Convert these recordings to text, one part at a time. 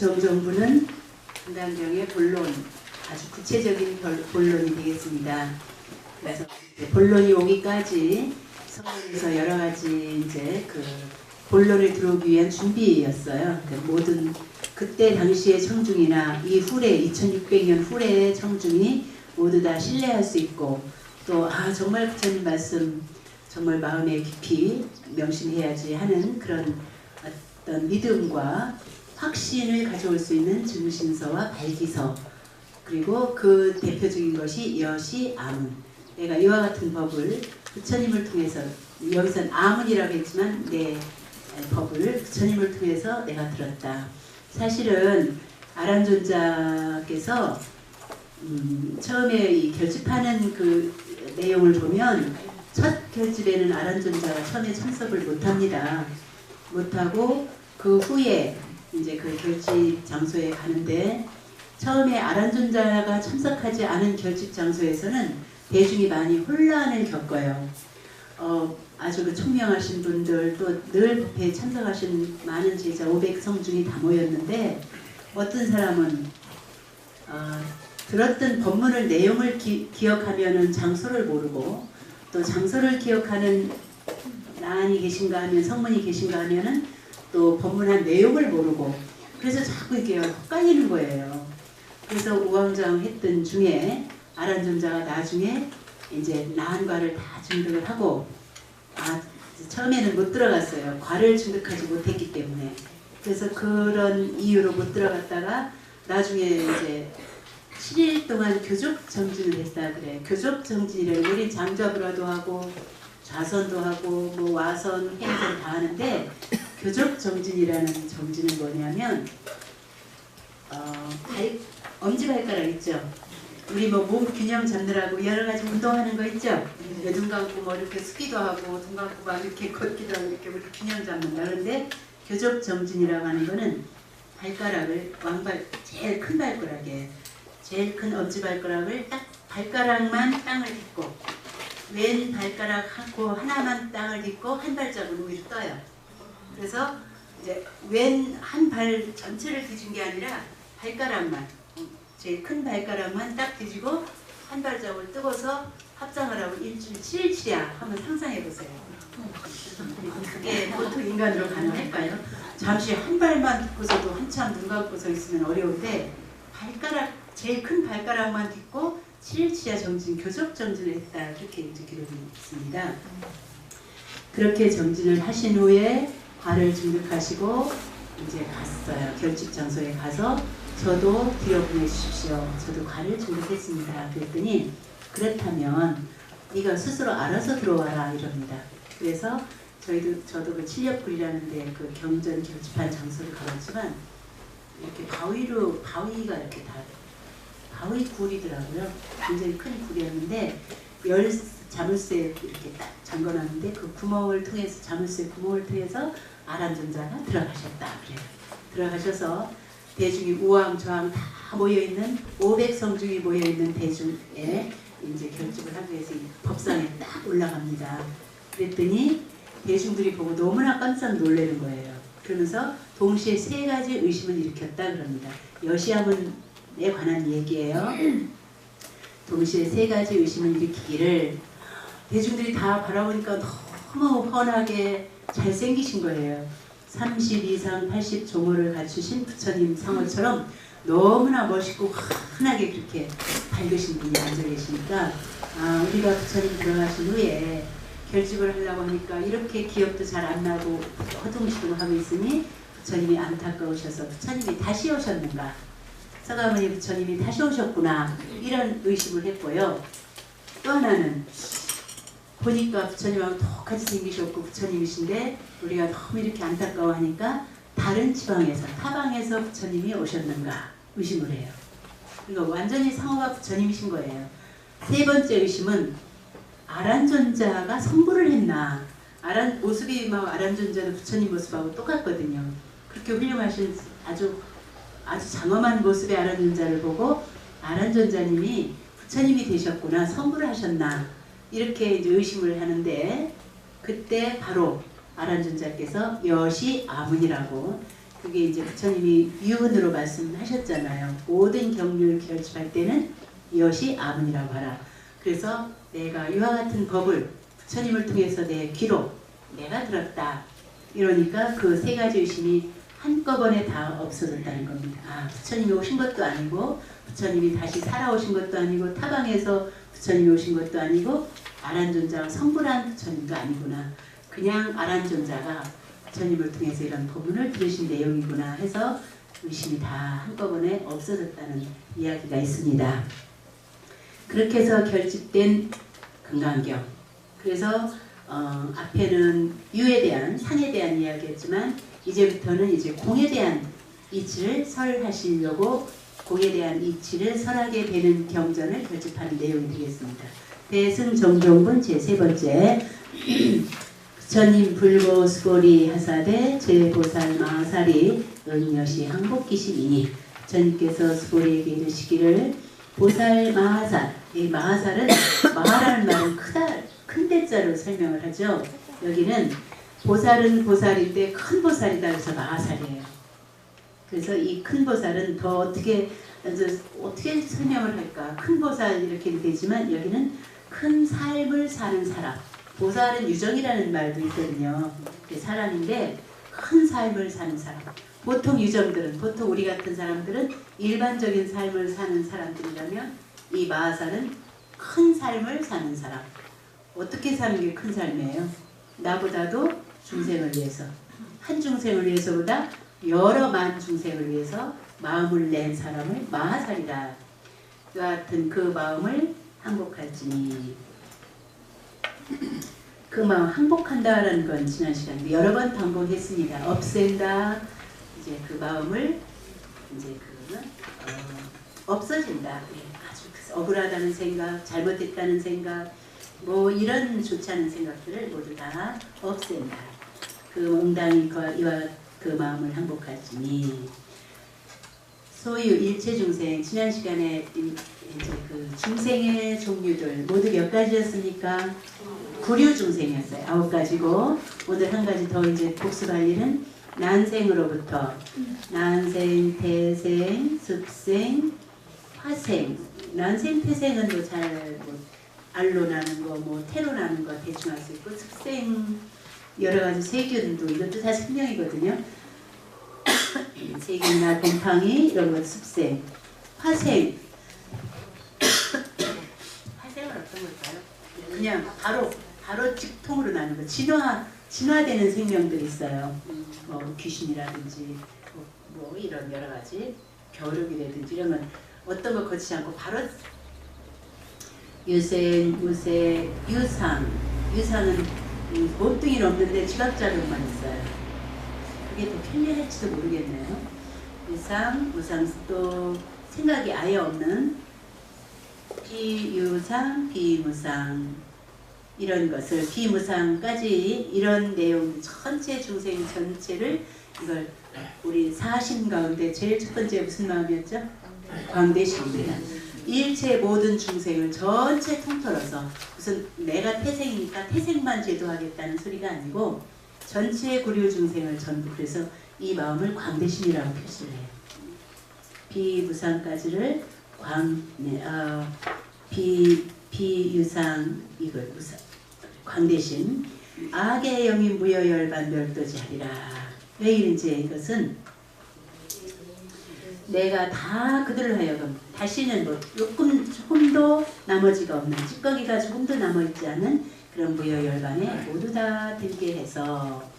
정정부는 금강경의 본론, 아주 구체적인 본론이 되겠습니다. 그래서 본론이 오기까지 성경에서 여러 가지 이제 그 본론을 들어오기 위한 준비였어요. 모든 그때 당시의 청중이나 이 후래 2600년 후래의 청중이 모두 다 신뢰할 수 있고 또 정말 부처님 말씀 정말 마음에 깊이 명심해야지 하는 그런 어떤 믿음과 확신을 가져올 수 있는 증신서와 발기서, 그리고 그 대표적인 것이 여시 아문. 내가 이와 같은 법을 부처님을 통해서, 여기서는 아문이라고 했지만 내 법을 부처님을 통해서 내가 들었다. 사실은 아란존자께서 처음에 이 결집하는 그 내용을 보면 첫 결집에는 아란존자가 처음에 참석을 못합니다. 못하고 그 후에 이제 그 결집 장소에 가는데, 처음에 아란존자가 참석하지 않은 결집 장소에서는 대중이 많이 혼란을 겪어요. 아주 그 총명하신 분들, 또 늘 법회에 참석하신 많은 제자 500성중이 다 모였는데, 어떤 사람은 들었던 법문을 내용을 기억하면은 장소를 모르고, 또 장소를 기억하는 나한이 계신가 하면, 성문이 계신가 하면은 또 법문한 내용을 모르고, 그래서 자꾸 이게 헷갈리는 거예요. 그래서 우왕좌왕했던 중에 아란존자가 나중에 이제 나한과를 다 증득을 하고, 처음에는 못 들어갔어요. 과를 증득하지 못했기 때문에. 그래서 그런 이유로 못 들어갔다가 나중에 이제 7일 동안 교적 정진을 했다 그래. 교적 정진이라는 우리 장좌불화도 하고 좌선도 하고 뭐 와선 행선 다 하는데, 교적 정진이라는 정진은 뭐냐면 엄지발가락 있죠. 우리 뭐 몸 균형 잡느라고 여러 가지 운동하는 거 있죠. 눈 감고 뭐 이렇게 쓰기도 하고 눈 감고 막 이렇게 걷기도 하고 이렇게 우리 균형 잡는다. 그런데 교적 정진이라고 하는 거는 발가락을 제일 큰 발가락에 제일 큰 엄지발가락을 딱 발가락만 땅을 딛고, 왼 발가락 하나만 땅을 딛고 한 발자국 위로 떠요. 그래서 이제 왼 한 발 전체를 뒤진 게 아니라 발가락만, 제일 큰 발가락만 딱 뒤지고 한 발자국을 뜨고서 합장을 하고 일주일 7일치야 한번 상상해 보세요. 그게 보통 인간으로 가능할까요? 잠시 한 발만 딛고서도 한참 눈 감고 서 있으면 어려운데, 제일 큰 발가락만 딛고 7일치야 정진, 교적 정진을 했다. 이렇게 이제 기록이 있습니다. 그렇게 정진을 하신 후에 과를 증득하시고 이제 갔어요. 결집 장소에 가서 저도 뒤로 보내주십시오. 저도 과를 증득했습니다. 그랬더니 그렇다면 네가 스스로 알아서 들어와라 이럽니다. 그래서 저도 그 칠렵굴이라는데 그 경전 결집한 장소를 가봤지만 이렇게 바위가 이렇게 다 바위 굴이더라고요. 굉장히 큰 굴이었는데 자물쇠 이렇게 딱 잠궈놨는데 그 구멍을 통해서, 자물쇠 구멍을 통해서 아란존자가 들어가셨다 그래요. 들어가셔서 대중이 우왕좌왕 다 모여있는 500성중이 모여있는 대중에 이제 결집을 하기 위해서 법상에 딱 올라갑니다. 그랬더니 대중들이 보고 너무나 깜짝 놀라는 거예요. 그러면서 동시에 3가지 의심을 일으켰다 그럽니다. 여시아문에 관한 얘기예요. 동시에 3가지 의심을 일으키기를, 대중들이 다 바라보니까 너무 훤하게 잘생기신 거예요. 30 이상 80 조모를 갖추신 부처님 상호처럼 너무나 멋있고 환하게 그렇게 밝으신 분이 앉아 계시니까, 우리가 부처님 들어가신 후에 결집을 하려고 하니까 이렇게 기억도 잘 안 나고 허둥지둥하고 있으니 부처님이 안타까우셔서 부처님이 다시 오셨는가, 서가모니 부처님이 다시 오셨구나, 이런 의심을 했고요. 또 하나는 보니까 부처님하고 똑같이 생기셨고 부처님이신데 우리가 너무 이렇게 안타까워하니까 다른 지방에서, 타방에서 부처님이 오셨는가 의심을 해요. 그러니까 완전히 상호가 부처님이신 거예요. 3번째 의심은 아란존자가 선보를 했나. 모습이 막 아란존자는 부처님 모습하고 똑같거든요. 그렇게 훌륭하신 아주 장엄한 모습의 아란존자를 보고 아란존자님이 부처님이 되셨구나, 선보를 하셨나, 이렇게 이제 의심을 하는데, 그때 바로 아란존자께서 여시 아문이라고 그게 이제 부처님이 유언으로 말씀하셨잖아요. 모든 경륜을 결집할 때는 이것이 아문이라고 하라. 그래서 내가 이와 같은 법을 부처님을 통해서 내 귀로 내가 들었다. 이러니까 그 세 가지 의심이 한꺼번에 다 없어졌다는 겁니다. 아, 부처님이 오신 것도 아니고 부처님이 다시 살아오신 것도 아니고 타방에서 부처님이 오신 것도 아니고 아란존자가 성불한 부처님도 아니구나. 그냥 아란존자가 부처님을 통해서 이런 법문을 들으신 내용이구나 해서 의심이 다 한꺼번에 없어졌다는 이야기가 있습니다. 그렇게 해서 결집된 금강경. 그래서 앞에는 유에 대한 상에 대한 이야기였지만 이제부터는 이제 공에 대한 이치를 설하시려고 공에 대한 이치를 설하게 되는 경전을 결집하는 내용이 되겠습니다. 대승정종분 제3번째 부처님 불고 수고리 하사대 제보살 마하살이 응여시 항복기심이니 부처님께서 수고리에게 이르시기를 보살 마하살, 이 마하살은 마하라는 말은 크다, 큰 대자로 설명을 하죠. 여기는 보살은 보살인데 큰 보살이다 해서 마하살이에요. 그래서 이 큰 보살은 더 어떻게 설명을 할까? 큰 보살 이렇게 되지만 여기는 큰 삶을 사는 사람. 보살은 유정이라는 말도 있거든요. 사람인데 큰 삶을 사는 사람. 보통 유정들은, 보통 우리 같은 사람들은 일반적인 삶을 사는 사람들이라면 이 마하살은 큰 삶을 사는 사람. 어떻게 사는 게 큰 삶이에요? 나보다도 중생을 위해서, 한 중생을 위해서보다 여러 만 중생을 위해서 마음을 낸 사람을 마하살이다. 그 같은 그 마음을 항복할지니. 그 마음 항복한다라는 건 지난 시간에 여러 번 반복했습니다. 없앤다. 이제 그 마음을 이제 그거는 없어진다. 아주 억울하다는 생각, 잘못했다는 생각, 뭐 이런 좋지 않은 생각들을 모두 다 없앤다. 그 옹당이 이와 그 마음을 항복할지니. 소유 일체 중생, 지난 시간에 이제 그 중생의 종류들 모두 몇 가지였습니까? 구류 중생이었어요. 9가지고 오늘 한 가지 더 이제 복습할 일은 난생으로부터 난생, 태생, 습생, 화생. 난생, 태생은 뭐 잘 알로 나는 거, 뭐 태로 나는 거 대충 알 수 있고, 습생 여러 가지 세균도 이것도 다 생명이거든요. 세균이나 곰팡이 이런 거 습생. 화생. 화생은 어떤 걸까요? 그냥 바로 직통으로 나는 거. 진화되는 생명들이 있어요. 뭐 귀신이라든지 뭐 이런 여러 가지 벼룩이라든지 이런 건 어떤 거 거치지 않고 바로 유생, 무생, 유상. 유상은 몸뚱이는 없는데 지각작용만 있어요. 그게 더 편리할지도 모르겠네요. 유상, 무상, 또 생각이 아예 없는 비유상, 비무상 이런 것을 비무상까지 이런 내용 전체 중생 전체를 이걸 우리 사신 가운데 제일 첫 번째 무슨 마음이었죠? 광대심입니다. 일체 모든 중생을 전체 통틀어서 무슨 내가 태생이니까 태생만 제도하겠다는 소리가 아니고 전체 구류 중생을 전부 그래서 이 마음을 광대심이라고 표시를 해요. 비무상까지를 비유상 이걸 무상 광대심 악의 영이 무여열반 멸도지하리라. 왜 이런지 이것은 내가 다 그들로 하여금 다시는 뭐 조금도 나머지가 없는 찌꺼기가 조금도 남아있지 않은 그런 무여열반에 모두 다 들게 해서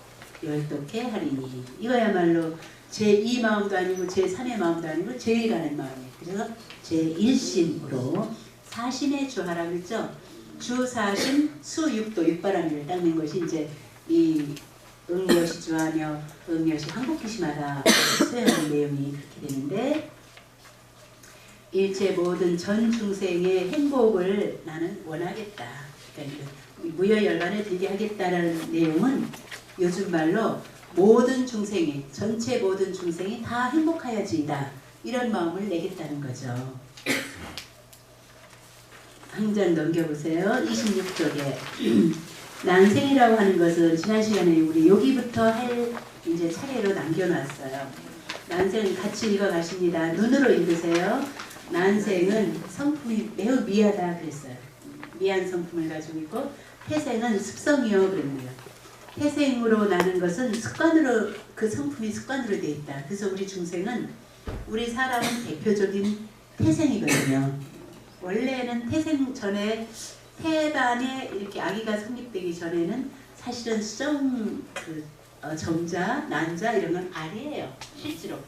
열독해 하리니. 이거야말로 제2 마음도 아니고 제3의 마음도 아니고 제일 가는 마음이에요. 그래서 제1심으로 사심에 주하라 그랬죠. 주사심 수육도 육바람을 닦는 것이 이제 이 응여시 주하며 응여시 항복기심하다 수행하는 내용이 그렇게 되는데, 일체 모든 전 중생의 행복을 나는 원하겠다. 그러니까 무여열반에 들게 하겠다라는 내용은 요즘 말로 모든 중생이 전체 모든 중생이 다 행복하여지이다. 이런 마음을 내겠다는 거죠. 한 장 넘겨보세요. 26쪽에 난생이라고 하는 것은 지난 시간에 우리 여기부터 할 이제 차례로 남겨놨어요. 난생 같이 읽어가십니다. 눈으로 읽으세요. 난생은 성품이 매우 미하다 그랬어요. 미한 성품을 가지고 있고 태생은 습성이요 그랬네요. 태생으로 나는 것은 습관으로 그 성품이 습관으로 돼 있다. 그래서 우리 중생은 우리 사람은 대표적인 태생이거든요. 원래는 태생 전에 태반에 이렇게 아기가 성립되기 전에는 사실은 정자, 난자 이런 건 알이에요. 실제로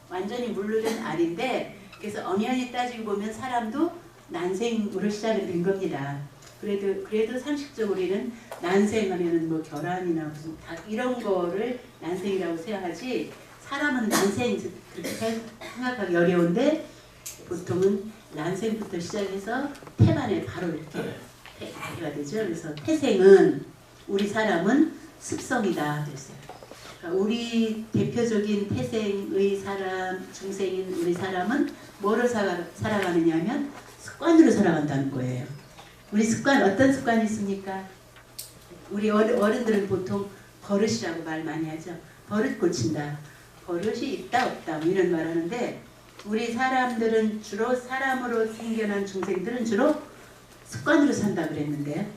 완전히 물르는 알인데 그래서 엄연히 따지고 보면 사람도 난생으로 시작이 된 겁니다. 그래도 상식적으로 우리는 난생하면은 뭐 결함이나 무슨 이런 거를 난생이라고 생각하지 사람은 난생 그렇게 생각하기 어려운데 보통은 난생부터 시작해서 태반에 바로 이렇게 태가 되죠. 그래서 태생은 우리 사람은 습성이다 그랬어요. 그러니까 우리 대표적인 태생의 사람, 중생인 우리 사람은 뭐로 살아가느냐 하면 습관으로 살아간다는 거예요. 우리 습관 어떤 습관이 있습니까? 우리 어른들은 보통 버릇이라고 말 많이 하죠. 버릇 고친다. 버릇이 있다 없다 뭐 이런 말 하는데 우리 사람들은 주로 사람으로 생겨난 중생들은 주로 습관으로 산다 그랬는데